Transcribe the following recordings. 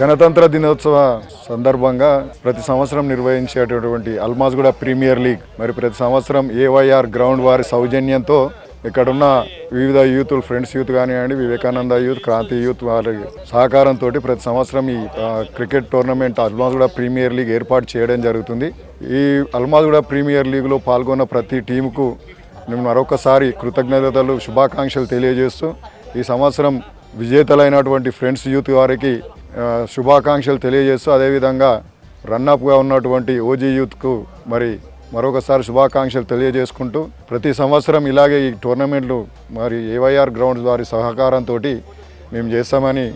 గణతంత్ర దినోత్సవ సందర్భంగా ప్రతి సంవత్సరం నిర్వహించేటటువంటి అల్మాజ్గూడ ప్రీమియర్ లీగ్ మరి ప్రతి సంవత్సరం ఏవైఆర్ గ్రౌండ్ వారి సౌజన్యంతో ఇక్కడున్న వివిధ యూత్ ఫ్రెండ్స్ యూత్ కానివ్వండి, వివేకానంద యూత్, క్రాంతి యూత్ వారి సహకారంతో ప్రతి సంవత్సరం ఈ cricket tournament Almasguda premier league ఏర్పాటు చేయడం జరుగుతుంది. ఈ అల్మాజ్గూడ ప్రీమియర్ లీగ్లో పాల్గొన్న ప్రతి టీముకు నేను మరొకసారి కృతజ్ఞతలు, శుభాకాంక్షలు తెలియజేస్తూ ఈ సంవత్సరం విజేతలైనటువంటి ఫ్రెండ్స్ యూత్ వారికి శుభాకాంక్షలు తెలియజేస్తూ అదేవిధంగా రన్అప్గా ఉన్నటువంటి ఓజీ యూత్కు మరొకసారి శుభాకాంక్షలు తెలియజేసుకుంటూ ప్రతి సంవత్సరం ఇలాగే ఈ టోర్నమెంట్లు ఏవైఆర్ గ్రౌండ్స్ వారి సహకారంతో మేము చేస్తామని,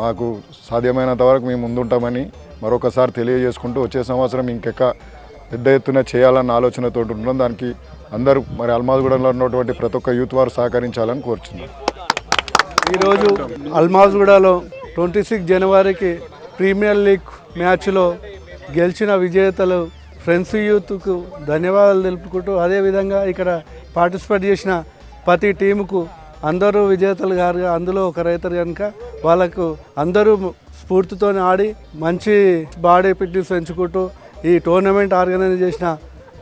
మాకు సాధ్యమైనంత వరకు మేము ముందుంటామని మరొకసారి తెలియజేసుకుంటూ వచ్చే సంవత్సరం ఇంకెక్క పెద్ద ఎత్తున చేయాలన్న ఆలోచనతో ఉంటున్నాం. దానికి అందరూ అల్మాజ్గూడలో ఉన్నటువంటి ప్రతి ఒక్క యూత్ వారు సహకరించాలని కోరుచున్నాం. ఈరోజు అల్మాజ్గూడలో 26 జనవరికి ప్రీమియర్ లీగ్ మ్యాచ్లో గెలిచిన విజేతలు ఫ్రెండ్స్ యూత్కు ధన్యవాదాలు తెలుపుకుంటూ, అదేవిధంగా ఇక్కడ పార్టిసిపేట్ చేసిన ప్రతి టీముకు అందరూ విజేతలు గారు, అందులో ఒక రైతరు కనుక వాళ్ళకు అందరూ స్ఫూర్తితో ఆడి మంచి బాడీ ఫిట్నెస్ పెంచుకుంటూ ఈ టోర్నమెంట్ ఆర్గనైజ్ చేసిన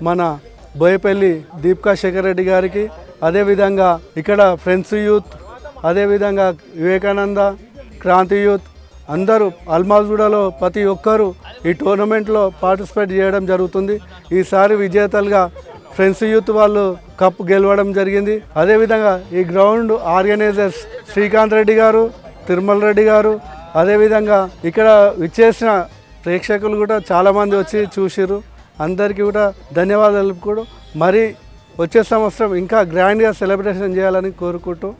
మన బోయపల్లి దీపికా శేఖర్ రెడ్డి గారికి, అదేవిధంగా ఇక్కడ ఫ్రెండ్స్ యూత్, అదేవిధంగా వివేకానంద, క్రాంతి యూత్ అందరూ అల్మాజ్గూడలో ప్రతి ఒక్కరూ ఈ టోర్నమెంట్లో పార్టిసిపేట్ చేయడం జరుగుతుంది. ఈసారి విజేతలుగా ఫ్రెండ్స్ యూత్ వాళ్ళు కప్ గెలవడం జరిగింది. అదేవిధంగా ఈ గ్రౌండ్ ఆర్గనైజర్స్ శ్రీకాంత్ రెడ్డి గారు, తిరుమల రెడ్డి గారు, అదేవిధంగా ఇక్కడ విచ్చేసిన ప్రేక్షకులు కూడా చాలామంది వచ్చి చూసిర్రు. అందరికీ కూడా ధన్యవాదాలు కూడా. మరి వచ్చే సంవత్సరం ఇంకా గ్రాండ్గా సెలబ్రేషన్ చేయాలని కోరుకుంటూ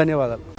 ధన్యవాదాలు.